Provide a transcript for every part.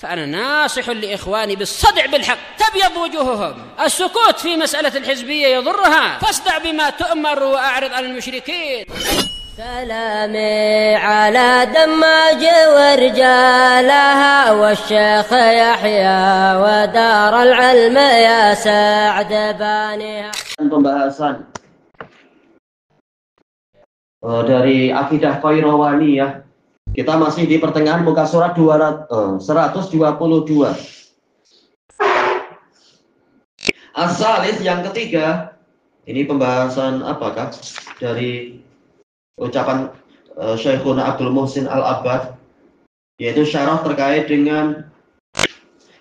فأنا ناصح لإخواني بالصدع بالحق تبيض وجوههم. السكوت في مسألة الحزبية يضرها، فاصدع بما تؤمر وأعرض عن المشركين. سلامي على دماج ورجالها والشيخ يحيى ودار العلم يا سعد بانيها. Pembahasan dari akidah Qairawaniyah. Kita masih di pertengahan muka surat 122. As-salis yang ketiga. Ini pembahasan apakah dari ucapan Syekhuna Abdul Muhsin Al-Abbad, yaitu syarah terkait dengan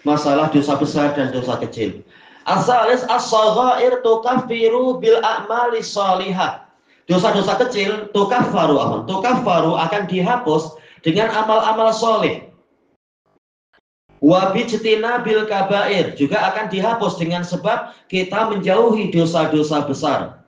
masalah dosa besar dan dosa kecil. As-salis as-saghair tukaffiru bil a'mali shalihah. Dosa-dosa kecil tukaffaru akan dihapus dengan amal-amal soleh. Wa bijtinabil kabair, juga akan dihapus dengan sebab kita menjauhi dosa-dosa besar.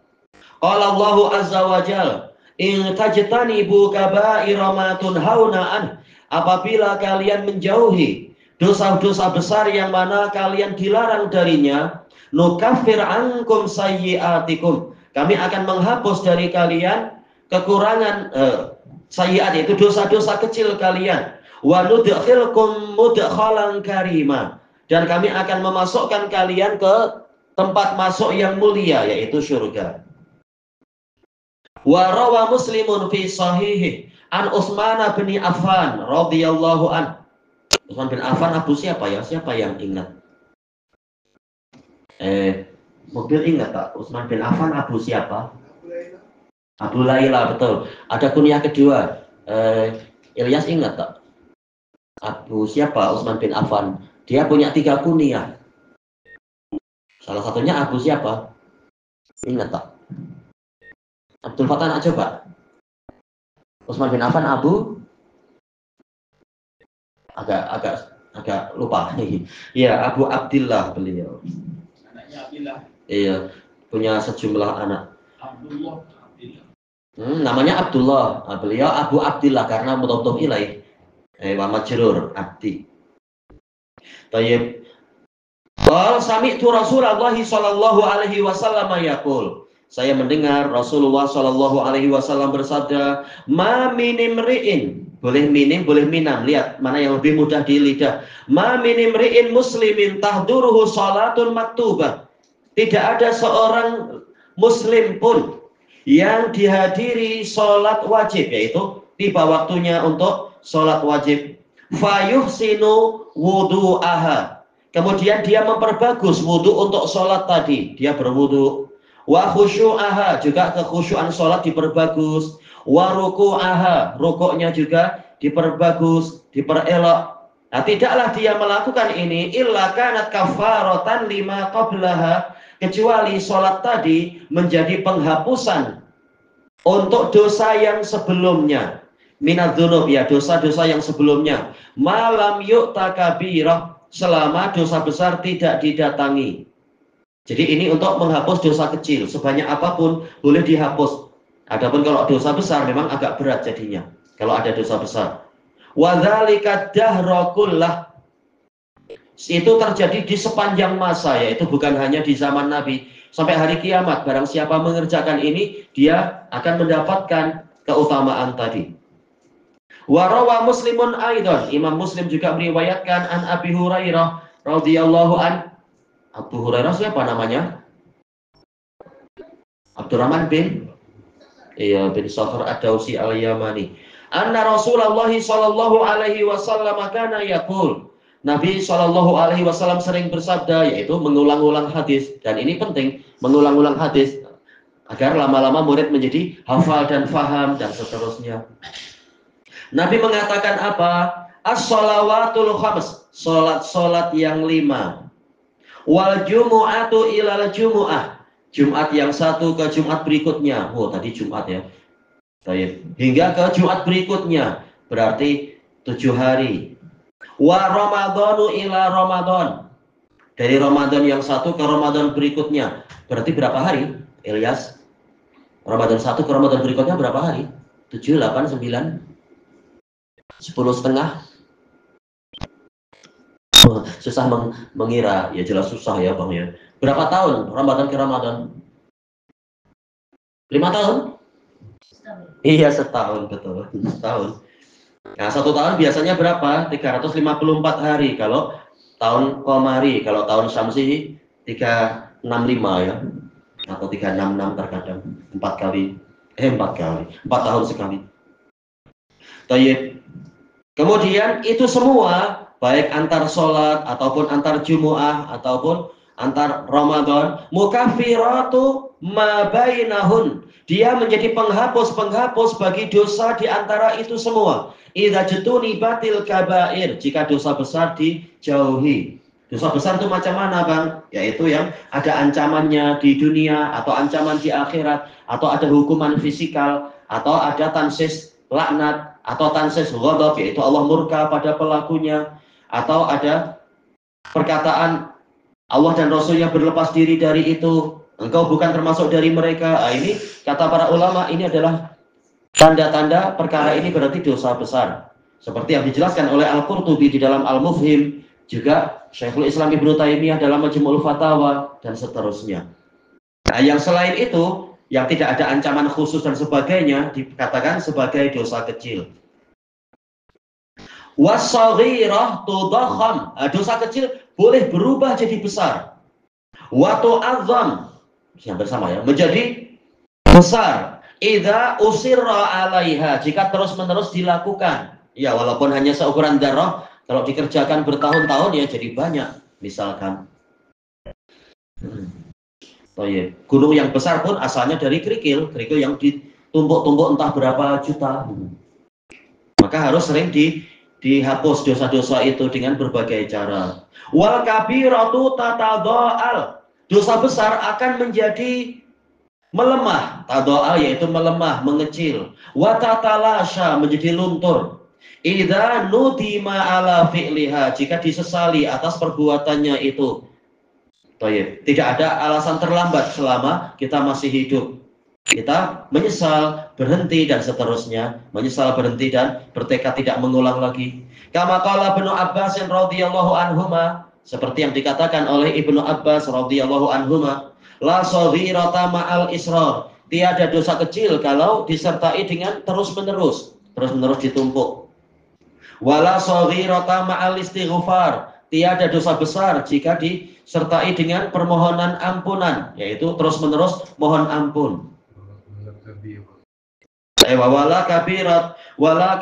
Qala Allahu azza wa jalla, in tajtanibu kabaira ma tunhauna an, apabila kalian menjauhi dosa-dosa besar yang mana kalian dilarang darinya, nukaffir ankum sayyi'atikum, kami akan menghapus dari kalian kekurangan sayyi'at, itu dosa-dosa kecil kalian. Wa nudkhilkum mudkhalan karima, dan kami akan memasukkan kalian ke tempat masuk yang mulia, yaitu surga. Wa rawa Muslimun fi sahihi an Utsman bin Affan radhiyallahu an. Utsman bin Affan Abu siapa ya? Siapa yang ingat? Mobil ingat tak? Utsman bin Affan Abu siapa? Abu Laila, betul. Ada kunyah kedua. Ilyas ingat tak? Abu siapa? Utsman bin Affan. Dia punya 3 kunyah. Salah satunya Abu siapa? Ingat tak? Abdul Fattah, nak coba. Utsman bin Affan Abu agak lupa. Iya, Abu Abdillah beliau. Anaknya Abdillah. Iya, punya sejumlah anak. Abdullah. Namanya Abdullah. Beliau Abu Abdillah karena mudhaf ilaih. Wa majrur abdi. Tayyib. Qal sami'tu Rasulullah sallallahu alaihi wasallam yaqul. Saya mendengar Rasulullah sallallahu alaihi wasallam bersabda, "Ma min imri'in." Boleh minim, boleh minam. Lihat mana yang lebih mudah di lidah. "Ma min imri'in muslimin tahduruhu salatun maktubah." Tidak ada seorang muslim pun yang dihadiri sholat wajib, yaitu tiba waktunya untuk sholat wajib. Fayuhsinu wudu'aha, kemudian dia memperbagus wudu untuk sholat tadi, dia berwudu. Wa khusyu'aha, juga kekhusyuan sholat diperbagus. Wa ruku'aha, rukuknya juga diperbagus, diperelok. Nah, tidaklah dia melakukan ini illa kanat kafaratan lima qablaha, kecuali sholat tadi menjadi penghapusan untuk dosa yang sebelumnya. Minadz-dzunub, ya, dosa-dosa yang sebelumnya. Malam yu'ta kabirah, selama dosa besar tidak didatangi. Jadi ini untuk menghapus dosa kecil, sebanyak apapun boleh dihapus. Adapun kalau dosa besar memang agak berat jadinya kalau ada dosa besar. Wa dzalika dahra kullah, itu terjadi di sepanjang masa, yaitu bukan hanya di zaman Nabi, sampai hari kiamat. Barang siapa mengerjakan ini, dia akan mendapatkan keutamaan tadi. Wa rawa Muslimun aidan, Imam Muslim juga meriwayatkan an Abi Hurairah radhiyallahu an. Abu Hurairah siapa namanya? Abdurrahman bin Sakhr Ad-Dausi Al-Yamani. Anna Rasulullah sallallahu alaihi wasallam kana yaqul, Nabi sallallahu alaihi wasallam sering bersabda, yaitu mengulang-ulang hadis, dan ini penting, mengulang-ulang hadis agar lama-lama murid menjadi hafal dan faham dan seterusnya. Nabi mengatakan apa? As-shalawatul khams, salat-salat yang 5. Wal jumu'atu ilal jumu'ah, Jumat yang satu ke Jumat berikutnya. Oh, tadi Jumat ya. Hingga ke Jumat berikutnya, berarti 7 hari. Wa ramadhanu ila Ramadan, dari Ramadan yang satu ke Ramadan berikutnya, berarti berapa hari, Ilyas? Ramadan satu ke Ramadan berikutnya berapa hari? 7, 8, 9, 10 setengah. Susah mengira, ya jelas susah ya Bang ya. Berapa tahun Ramadan ke Ramadan? 5 tahun? Iya setahun, betul. Setahun. Nah 1 tahun biasanya berapa? 354 hari. Kalau tahun Qamari, kalau tahun Syamsi 365 ya. Atau 366 terkadang. 4 kali. 4 kali. 4 tahun sekali. Tayyib. Kemudian itu semua, baik antar sholat, ataupun antar Jumu'ah, ataupun antar Ramadan, mukaffiratu ma bainahun. Dia menjadi penghapus-penghapus bagi dosa di antara itu semua. Idza jutunibatil kabair, jika dosa besar dijauhi. Dosa besar itu macam mana Bang? Yaitu yang ada ancamannya di dunia, atau ancaman di akhirat, atau ada hukuman fisikal, atau ada tansis laknat, atau tansis ghadab, yaitu Allah murka pada pelakunya, atau ada perkataan Allah dan Rasulnya berlepas diri dari itu, engkau bukan termasuk dari mereka. Ini kata para ulama, ini adalah tanda-tanda perkara ini berarti dosa besar, seperti yang dijelaskan oleh Al-Qurtubi di dalam Al-Mufhim, juga Syekhul Islam Ibnu Taimiyah dalam Majmu'ul Fatawa, dan seterusnya. Nah, yang selain itu, yang tidak ada ancaman khusus dan sebagainya, dikatakan sebagai dosa kecil. Was-shaghirah tudakham, dosa kecil boleh berubah jadi besar. Wa tu'azzam, yang bersama ya, menjadi besar. Idza usirra 'alaiha, jika terus-menerus dilakukan. Ya, walaupun hanya seukuran darah, kalau dikerjakan bertahun-tahun ya jadi banyak. Misalkan gunung yang besar pun asalnya dari kerikil yang ditumpuk-tumpuk entah berapa juta. Maka harus sering dihapus dosa-dosa itu dengan berbagai cara. Wal kabiratu tatadha'al, dosa besar akan menjadi melemah. Tadha'al yaitu melemah, mengecil. Wa tatalasha, menjadi luntur. Idza nudima ala fi'liha, jika disesali atas perbuatannya itu. Tidak ada alasan terlambat selama kita masih hidup. Kita menyesal, berhenti, dan seterusnya. Menyesal, berhenti, dan bertekad tidak mengulang lagi. Kama qala Ibnu Abbas radhiyallahu anhuma, seperti yang dikatakan oleh Ibnu Abbas radhiyallahu anhuma, la shaghirata ma'al israr, tiada dosa kecil kalau disertai dengan terus-menerus ditumpuk. Wala shaghirata ma'al istighfar, tiada dosa besar jika disertai dengan permohonan ampunan, yaitu terus-menerus mohon ampun. Wala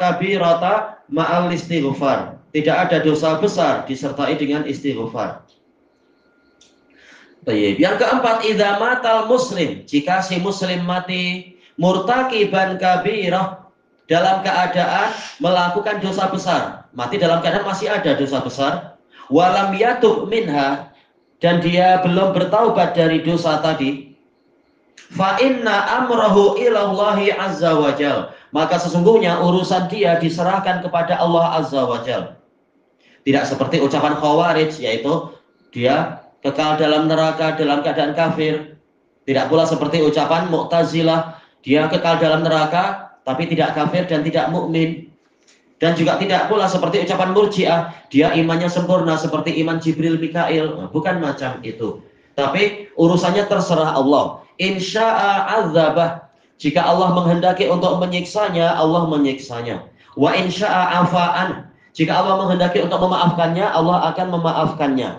kabirata ma'al istighfar, tidak ada dosa besar disertai dengan istighfar. Yang keempat, idza matal muslim, jika si muslim mati murtaqiban kabirah, dalam keadaan melakukan dosa besar, mati dalam keadaan masih ada dosa besar, walam yatub minha, dan dia belum bertaubat dari dosa tadi, fa inna amrahu ilallahi azza wajal, maka sesungguhnya urusan dia diserahkan kepada Allah azza wajal. Tidak seperti ucapan Khawarij, yaitu dia kekal dalam neraka dalam keadaan kafir. Tidak pula seperti ucapan Mu'tazilah, dia kekal dalam neraka tapi tidak kafir dan tidak mukmin. Dan juga tidak pula seperti ucapan Murji'ah, dia imannya sempurna seperti iman Jibril Mikail. Bukan macam itu. Tapi urusannya terserah Allah. Insya'a azabah, jika Allah menghendaki untuk menyiksanya, Allah menyiksanya. Wa insya'a afa'an, jika Allah menghendaki untuk memaafkannya, Allah akan memaafkannya.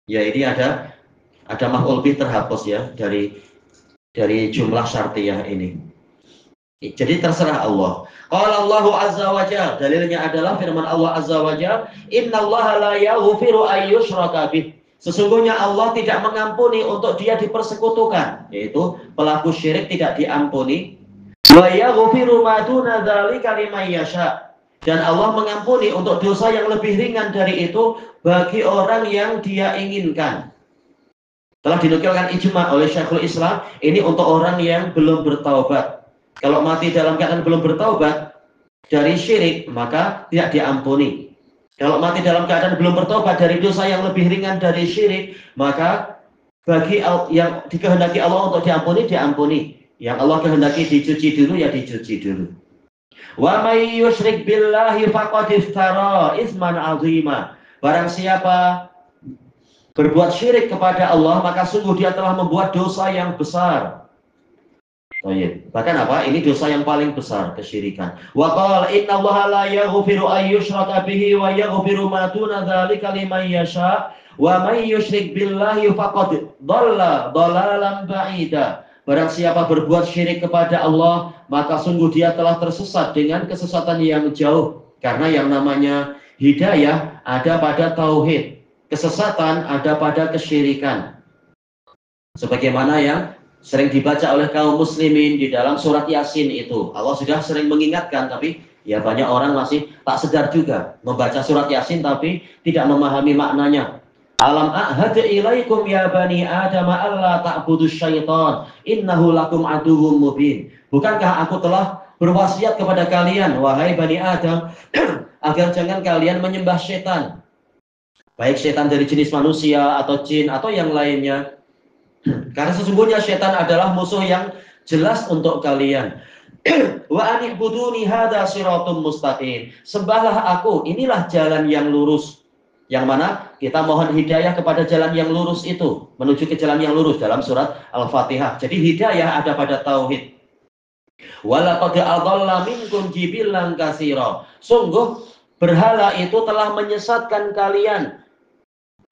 Ya, ini ada maf'ul bih terhapus ya dari jumlah syartiyah ini. Jadi terserah Allah. Qala Allahu azza wa jalla, dalilnya adalah firman Allah azza wa jalla, innallaha la yaghfiru ay yushraka bih, sesungguhnya Allah tidak mengampuni untuk dia dipersekutukan, yaitu pelaku syirik tidak diampuni. Wa yaghfiru ma duna dzalika liman yasha, dan Allah mengampuni untuk dosa yang lebih ringan dari itu bagi orang yang dia inginkan. Telah dinukilkan ijma oleh Syekhul Islam, ini untuk orang yang belum bertaubat. Kalau mati dalam keadaan belum bertaubat dari syirik, maka tidak diampuni. Kalau mati dalam keadaan belum bertaubat dari dosa yang lebih ringan dari syirik, maka bagi yang dikehendaki Allah untuk diampuni, diampuni. Yang Allah kehendaki dicuci dulu, ya dicuci dulu. Wa may yusyrik billahi faqad iftara isman 'azima, Barang siapa berbuat syirik kepada Allah, maka sungguh dia telah membuat dosa yang besar. Bahkan apa? Ini dosa yang paling besar, kesyirikan. Wa qala innallaha la yaghfiru an yushraka bihi wa yaghfiru ma duna dzalika liman yasha wa may yusyrik billahi faqad dhalla dhalalan ba'ida. Barang siapa berbuat syirik kepada Allah, maka sungguh dia telah tersesat dengan kesesatan yang jauh. Karena yang namanya hidayah ada pada tauhid, kesesatan ada pada kesyirikan. Sebagaimana yang sering dibaca oleh kaum muslimin di dalam surat Yasin itu. Allah sudah sering mengingatkan, tapi ya banyak orang masih tak sedar juga. Membaca surat Yasin tapi tidak memahami maknanya. Alam a'had ilaikum ya bani Adam alla ta'budus syaitan innahu lakum aduwwum mubin. Bukankah aku telah berwasiat kepada kalian, wahai bani Adam, agar jangan kalian menyembah setan. Baik setan dari jenis manusia atau jin atau yang lainnya. Karena sesungguhnya setan adalah musuh yang jelas untuk kalian. Wa anibuduni hadza siratum mustaqim. Sembahlah aku, inilah jalan yang lurus. Yang mana kita mohon hidayah kepada jalan yang lurus itu, menuju ke jalan yang lurus dalam surat Al-Fatihah. Jadi hidayah ada pada tauhid. Wa laqad adalla minkum jibilan katsira. Sungguh berhala itu telah menyesatkan kalian.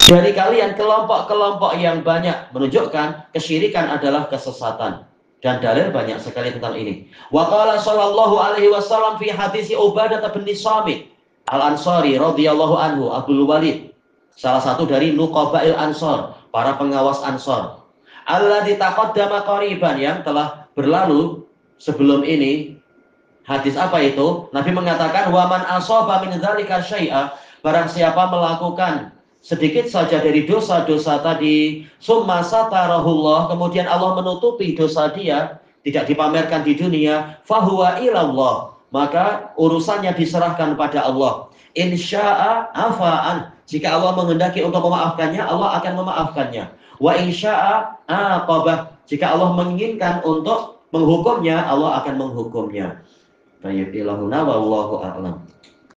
Dari kalian kelompok-kelompok yang banyak, menunjukkan kesyirikan adalah kesesatan. Dan dalil banyak sekali tentang ini. Wa qala sallallahu alaihi wasallam fi hadis Ubadah bin Samit Al-Ansari radhiyallahu anhu, Abdul Walid, salah satu dari nuqabail Ansar, para pengawas Ansar. Alladzi taqaddama qariban, yang telah berlalu sebelum ini. Hadis apa itu? Nabi mengatakan, wa man asaba min dzalika syai'a, barang siapa melakukan sedikit saja dari dosa-dosa tadi, summa satarahullah, kemudian Allah menutupi dosa dia, tidak dipamerkan di dunia, fahuwa ilallah, maka urusannya diserahkan pada Allah. Insya'a afa'an, jika Allah menghendaki untuk memaafkannya, Allah akan memaafkannya. Wa insya'a aqabah, jika Allah menginginkan untuk menghukumnya, Allah akan menghukumnya. Baik, ilahuna wallahu a'lam.